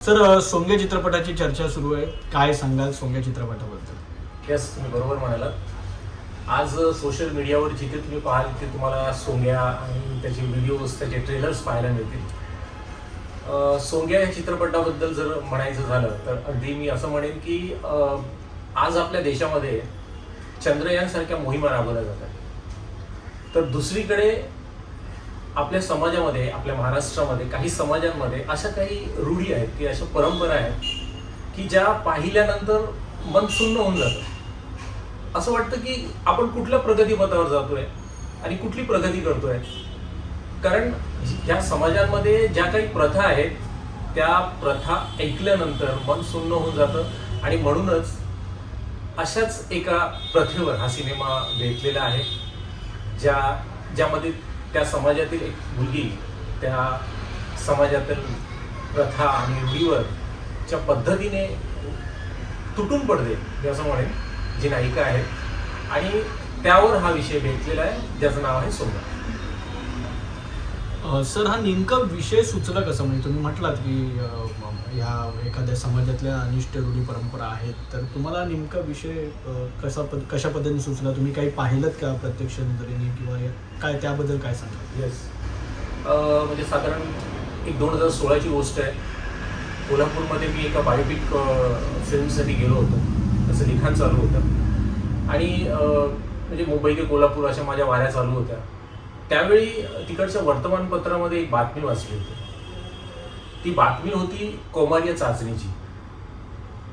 Sir, सोंगे चित्रपटाची चर्चा सुरू आहे. काय सांगाल सोंगे चित्रपटाबद्दल? यस, तुम्ही बरोबर म्हणालात. आज सोशल मीडियावर जिथे तुम्ही पाहाल तिथे तुम्हाला सोंग्या आणि त्याचे व्हिडिओज, त्याचे ट्रेलर्स पाहायला मिळतील. सोंग्या या चित्रपटाबद्दल जर म्हणायचं झालं तर अगदी मी असं म्हणेन की आज आपल्या देशामध्ये चंद्रयानसारख्या मोहिमा राबवल्या जातात. तर दुसरीकडे आपल्या समाजामध्ये, आपल्या महाराष्ट्रामध्ये काही समाजांमध्ये अशा काही रूढी आहेत की अशा परंपरा आहेत की ज्या पाहिल्यानंतर मन सुन्न होऊन जातं. असं वाटतं की आपण कुठल्या प्रगतीपथावर जातोय आणि कुठली प्रगती करतोय. कारण ज्या समाजांमध्ये ज्या काही प्रथा आहेत त्या प्रथा ऐकल्यानंतर मन सुन्न होऊन जातं आणि म्हणूनच अशाच एका प्रथेवर हा सिनेमा बेतलेला आहे, ज्यामध्ये त्या समाजातील एक मुलगी त्या समाजातील प्रथा आणि रूढीवरच्या पद्धतीने तुटून पडते, मी असं म्हणेन, जी नायिका आहे. आणि त्यावर हा विषय भेटलेला आहे ज्याचं नाव आहे सोंगा. सर, हा नेमका विषय सुचला कसा? म्हणजे तुम्ही म्हटलात की ह्या एखाद्या समाजातल्या अनिष्ट रूढी परंपरा आहेत, तर तुम्हाला नेमका विषय कशा पद्धतीने सुचला? तुम्ही काही पाहिलं का प्रत्यक्ष नजरेने किंवा काय त्याबद्दल काय सांगा? येस, म्हणजे साधारण एक 2016ची गोष्ट आहे. कोल्हापूरमध्ये मी एका बायोपिक फिल्मसाठी गेलो होतो. त्याचं लिखाण चालू होतं आणि म्हणजे मुंबई ते कोल्हापूर अशा माझ्या वाऱ्या चालू होत्या. त्यावेळी तिकडच्या वर्तमानपत्रामध्ये एक बातमी वाचली होती. ती बातमी होती कौमार्य चाचणीची.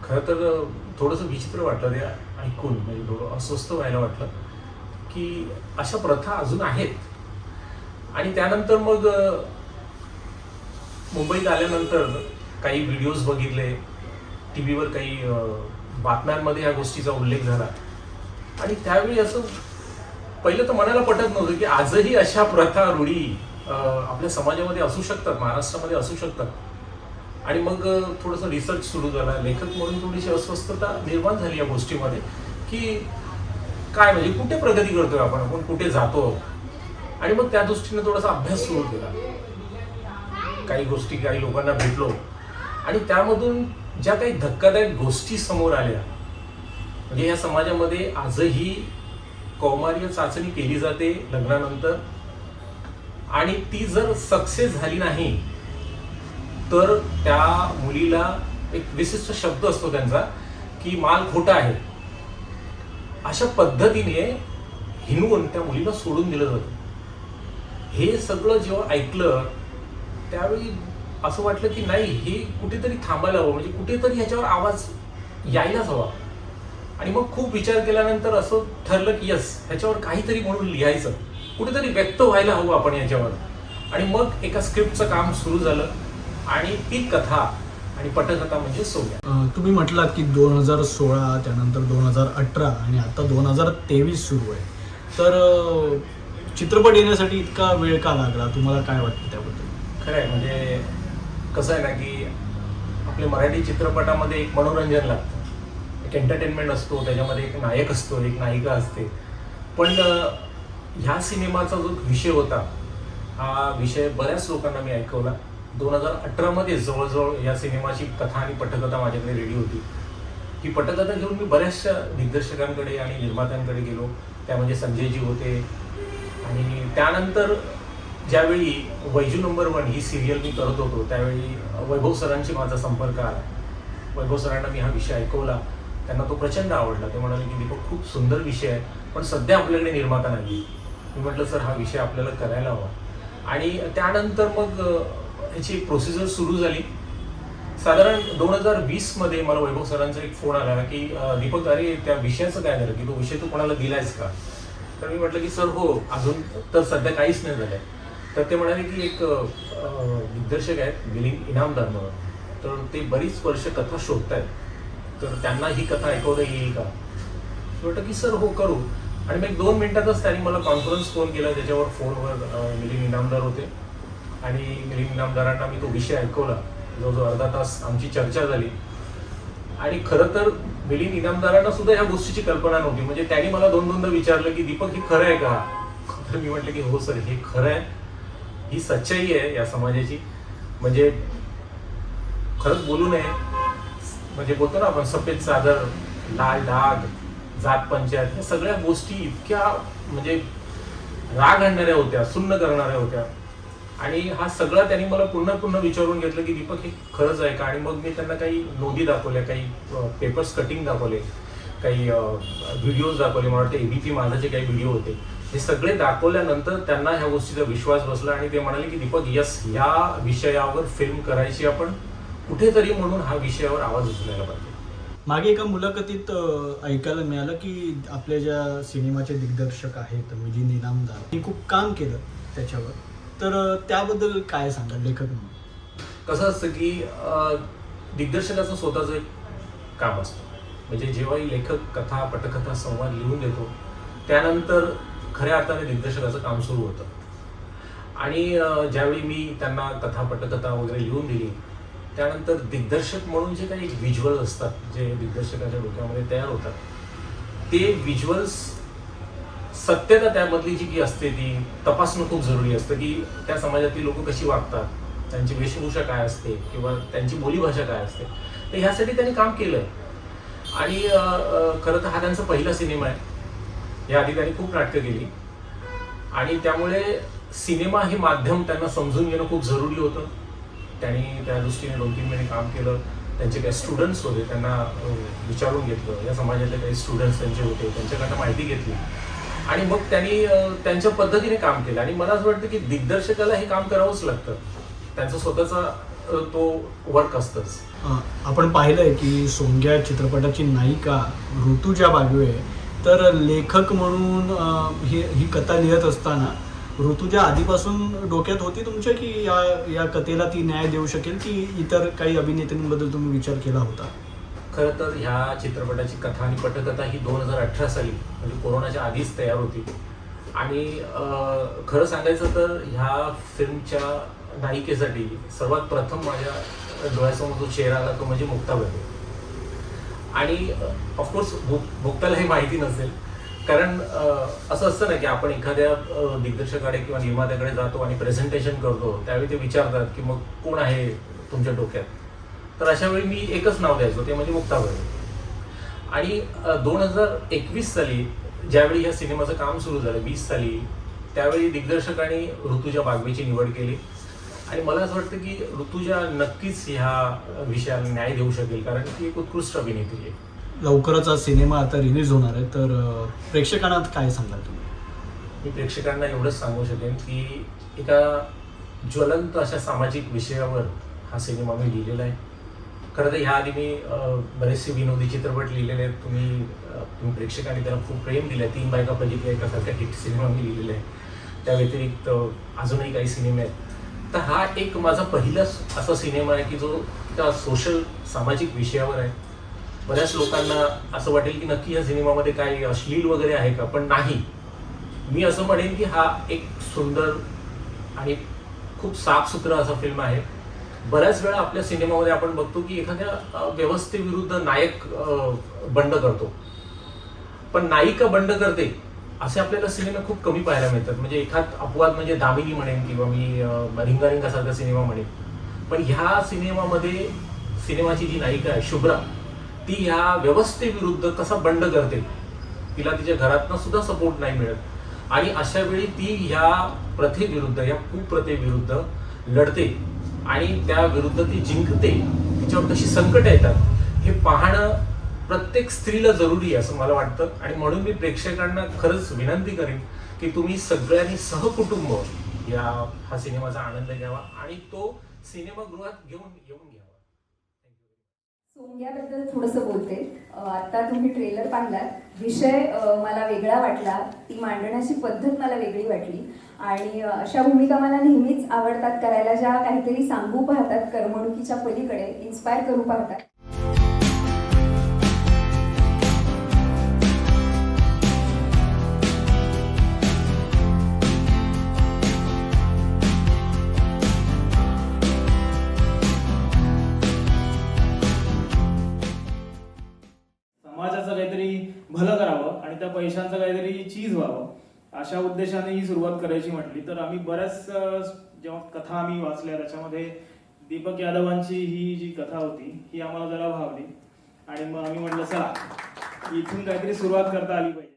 खरं तर थोडंसं विचित्र वाटलं ते ऐकून, म्हणजे थोडं अस्वस्थ व्हायला वाटलं की अशा प्रथा अजून आहेत. आणि त्यानंतर मग मुंबईत आल्यानंतर काही व्हिडिओज बघितले, टी व्हीवर काही बातम्यांमध्ये ह्या गोष्टीचा उल्लेख झाला. आणि त्यावेळी असं पहिलं तर मनाला पटत नव्हतं की आजही अशा प्रथा, रूढी आपल्या समाजामध्ये असू शकतात, महाराष्ट्रामध्ये असू शकतात. आणि मग थोडंसं रिसर्च सुरू झाला. लेखक म्हणून थोडीशी अस्वस्थता निर्माण झाली या गोष्टीमध्ये की काय, म्हणजे कुठे प्रगती करतोय आपण कुठे जातो. आणि मग त्या दृष्टीने थोडासा अभ्यास सुरू केला. काही गोष्टी, काही लोकांना भेटलो आणि त्यामधून ज्या काही धक्कादायक गोष्टी समोर आल्या, म्हणजे या समाजामध्ये आजही कौमार्य चाचणी केली जाते लग्नानंतर. आणि ती जर सक्सेस झाली नाही तर त्या मुलीला एक विशिष्ट शब्द असतो त्यांचा की माल खोटा आहे, अशा पद्धतीने हिनवून त्या मुलीला सोडून दिलं जातं. हे सगळं जेव्हा ऐकलं त्यावेळी असं वाटलं की नाही, हे कुठेतरी थांबायला हवं, म्हणजे कुठेतरी ह्याच्यावर आवाज यायलाच हवा. आणि मग खूप विचार केल्यानंतर असं ठरलं की यस, ह्याच्यावर काहीतरी म्हणून लिहायचं, कुठेतरी व्यक्त व्हायला हवं आपण याच्यावर. आणि मग एका स्क्रिप्टचं काम सुरू झालं आणि ती कथा आणि पटकथा म्हणजे सोंग्या. तुम्ही म्हटलात की 2016, त्यानंतर 2018 आणि आता 2023 सुरू आहे. तर चित्रपट येण्यासाठी इतका वेळ का लागला? तुम्हाला काय वाटतं त्याबद्दल? खरं आहे, म्हणजे कसं आहे ना की आपल्या मराठी चित्रपटामध्ये एक मनोरंजन लागतं, एक एंटरटेनमेंट असतो, त्याच्यामध्ये एक नायक असतो, एक नायिका असते. पण ह्या सिनेमाचा जो विषय होता, हा विषय बऱ्याच लोकांना मी ऐकवला. 2018मध्ये जवळजवळ या सिनेमाची कथा आणि पटकथा माझ्याकडे रेडी होती. ही पटकथा घेऊन मी बऱ्याचशा दिग्दर्शकांकडे आणि निर्मात्यांकडे गेलो. त्या म्हणजे संजयजी होते. आणि त्यानंतर ज्यावेळी वैजू नंबर 1 ही सिरियल मी करत होतो त्यावेळी वैभव सरांशी माझा संपर्क आला. वैभव सरांना मी हा विषय ऐकवला. त्यांना तो प्रचंड आवडला. ते म्हणाले की दीपक, खूप सुंदर विषय आहे, पण सध्या आपल्याकडे निर्माता नाही. मी म्हटलं सर, हा विषय आपल्याला करायला हवा. आणि त्यानंतर मग ह्याची प्रोसिजर सुरू झाली. साधारण 2020मध्ये मला वैभव सरांचा एक फोन आला की दीपक, अरे त्या विषयाचं काय झालं, की तो विषय तू कोणाला दिलायस का? तर मी म्हटलं की सर हो, अजून तर सध्या काहीच नाही झालं. तर ते म्हणाले की एक दिग्दर्शक आहेत मिलिंद इनामदार म्हणून, तर ते बरीच वर्ष कथा शोधतायत, तर त्यांना ही कथा ऐकवता येईल का? म्हटलं की सर हो, करू. आणि मग 2 मिनिटातच त्यांनी मला कॉन्फरन्स फोन केला. त्याच्यावर फोनवर मिलिंद इनामदार होते आणि मिलिंद इनामदारांना मी तो विषय ऐकवला. जवळजवळ अर्धा तास आमची चर्चा झाली. आणि खरं तर मिलिंद इनामदारांना सुद्धा ह्या गोष्टीची कल्पना नव्हती. म्हणजे त्यांनी मला दोनदा विचारलं की दीपक, हे खरं आहे का? तर मी म्हटलं की हो सर, हे खरं आहे, ही सच्चाई आहे या समाजाची. म्हणजे खरंच बोलू नये, म्हणजे बोलतो ना आपण सफेद चादर, लाल डाग, जात पंचायत, या सगळ्या गोष्टी इतक्या म्हणजे राग आणणाऱ्या होत्या, सुन्न करणाऱ्या होत्या. आणि हा सगळा त्यांनी मला पुन्हा पुन्हा विचारून घेतलं की दीपक हे खरंच आहे का. आणि मग मी त्यांना काही नोंदी दाखवल्या, काही पेपर्स कटिंग दाखवले, काही व्हिडिओज दाखवले. मला वाटतं एबीपी माझाचे काही व्हिडिओ होते. हे सगळे दाखवल्यानंतर त्यांना ह्या गोष्टीचा विश्वास बसला आणि ते म्हणाले की दीपक यस, या विषयावर फिल्म करायची आपण, कुठेतरी म्हणून हा विषयावर आवाज उचलायला पाहिजे. मागे एका मुलाखतीत ऐकायला मिळालं की आपल्या ज्या सिनेमाचे दिग्दर्शक आहेत मिलिंद इनामदार, त्यांनी खूप काम केलं त्याच्यावर, तर त्याबद्दल काय सांगाल लेखक म्हणून? कसं असतं की दिग्दर्शकाचं स्वतःचं एक काम असतं. म्हणजे जेव्हाही लेखक कथा, पटकथा, संवाद लिहून देतो त्यानंतर खऱ्या अर्थाने दिग्दर्शकाचं काम सुरू होतं. आणि ज्यावेळी मी त्यांना कथा, पटकथा वगैरे लिहून दिली त्यानंतर दिग्दर्शक म्हणून जे काही व्हिज्युअल्स असतात, जे दिग्दर्शकाच्या डोक्यामध्ये तयार होतात, ते व्हिज्युअल्स सत्यता त्यामधली जी की असते ती तपासणं खूप जरुरी असतं. की त्या समाजातली लोक कशी वागतात, त्यांची वेशभूषा काय असते किंवा त्यांची बोलीभाषा काय असते, तर ह्यासाठी त्यांनी काम केलंय. आणि खरं तर हा त्यांचा पहिला सिनेमा आहे. याआधी त्यांनी खूप नाटकं केली आणि त्यामुळे सिनेमा हे माध्यम त्यांना समजून घेणं खूप जरुरी होतं. त्यांनी त्या दृष्टीने 2-3 महिने काम केलं. त्यांचे काही स्टुडंट्स होते, त्यांना विचारून घेतलं. या समाजातले काही स्टुडंट्स त्यांचे होते, त्यांच्याकडनं माहिती घेतली आणि मग त्यांनी त्यांच्या पद्धतीने काम केलं. आणि मला असं वाटतं की दिग्दर्शकाला हे काम करावंच लागतं. त्यांचा स्वतःचा तो वर्क असतंच. आपण पाहिलंय की सोंग्या चित्रपटाची नायिका ऋतुजा बागवे, तर लेखक म्हणून ही कथा लिहत असताना ऋतुजा आधीपासून डोक्यात होती तुमच्या की या कथेला ती न्याय देऊ शकेल, की इतर काही अभिनेत्रींबद्दल तुम्ही विचार केला होता? खरं तर ह्या चित्रपटाची कथा आणि पटकथा ही 2018 साली म्हणजे कोरोनाच्या आधीच तयार होती. आणि खरं सांगायचं तर ह्या फिल्मच्या नायिकेसाठी सर्वात प्रथम माझ्या डोळ्यासमोर जो चेहरा आला तो म्हणजे मुक्ता बर्वे. आणि ऑफकोर्स मुक्ताला हे माहिती नसेल, कारण असं असतं ना की आपण एखाद्या दिग्दर्शकाकडे किंवा निर्मात्याकडे जातो आणि प्रेझेंटेशन करतो, त्यावेळी ते विचारतात की मग कोण आहे तुमच्या डोक्यात. तर अशा वेळी मी एकच नाव द्यायचो, ते म्हणजे मुक्ता बर्वे. आणि 2021 साली ज्यावेळी ह्या सिनेमाचं काम सुरू झालं, 20 साली, त्यावेळी दिग्दर्शकाने ऋतुजा बागवेची निवड केली. आणि मला असं वाटतं की ऋतुजा नक्कीच ह्या विषयाला न्याय देऊ शकेल, कारण ती एक उत्कृष्ट अभिनेत्री आहे. लवकरच हा सिनेमा आता रिलीज होणार आहे, तर प्रेक्षकांना काय सांगाल तुम्ही? मी प्रेक्षकांना एवढंच सांगू शकेन की एका ज्वलंत अशा सामाजिक विषयावर हा सिनेमा मी लिहिलेला आहे. खरं तर ह्याआधी मी बरेचसे विनोदी चित्रपट लिहिलेले आहेत. तुम्ही प्रेक्षकांनी त्याला खूप प्रेम दिलं आहे. 3 बायका पलीकडे एकासारख्या हिट सिनेमा मी लिहिलेला आहे. त्या व्यतिरिक्त अजूनही काही सिनेमे आहेत. तर हा एक माझा पहिलाच असा सिनेमा आहे की जो त्या सोशल, सामाजिक विषयावर आहे. बऱ्याच लोकांना असं वाटेल की नक्की या सिनेमामध्ये काही अश्लील वगैरे आहे का, पण नाही. मी असं म्हणेन की हा एक सुंदर आणि खूप साफसुथरा असा फिल्म आहे. बऱ्याच वेळा आपल्या सिनेमामध्ये आपण बघतो की एखाद्या व्यवस्थेविरुद्ध नायक बंड करतो, पण नायिका बंड करते असे आपल्याला सिनेमे खूप कमी पाहायला मिळतात. म्हणजे एखाद अपवाद म्हणजे दामिनी म्हणेन किंवा मी रिंगारिंगासारखा सिनेमा म्हणेन. पण ह्या सिनेमामध्ये सिनेमाची जी नायिका आहे शुभ्रा, ती ह्या व्यवस्थेविरुद्ध कसा बंड करते. तिला तिच्या घरातनं सुद्धा सपोर्ट नाही मिळत आणि अशा वेळी ती ह्या प्रथेविरुद्ध, या कुप्रथेविरुद्ध लढते आणि त्या विरुद्ध ती जिंकते. तिच्यावर कशी संकट येतात हे पाहणं प्रत्येक स्त्रीला जरुरी आहे असं मला वाटतं. आणि म्हणून मी प्रेक्षकांना खरंच विनंती करेन की तुम्ही सगळ्यांनी सहकुटुंब हा सिनेमाचा आनंद घ्यावा आणि तो सिनेमागृहात येऊन घ्यावा. सोंग्याबद्दल थोडंसं बोलते. आता तुम्ही ट्रेलर पाहिलात, विषय मला वेगळा वाटला, ती मांडण्याची पद्धत मला वेगळी वाटली. आणि अशा भूमिका मला नेहमीच आवडतात करायला, ज्या काहीतरी सांगू पाहतात, करमणुकीच्या पलीकडे इन्स्पायर करू पाहतात. समाजाचं काहीतरी भलं करावं आणि त्या पैशांचं काहीतरी चीज व्हावं, अशा उद्देशाने ही सुरुवात करायची म्हटली. तर आम्ही बऱ्याच जेव्हा कथा आम्ही वाचल्या त्याच्यामध्ये दीपक यादवांची ही जी कथा होती ही आम्हाला जरा भावली आणि मग आम्ही म्हटलं चला इथून काहीतरी सुरुवात करता आली पाहिजे.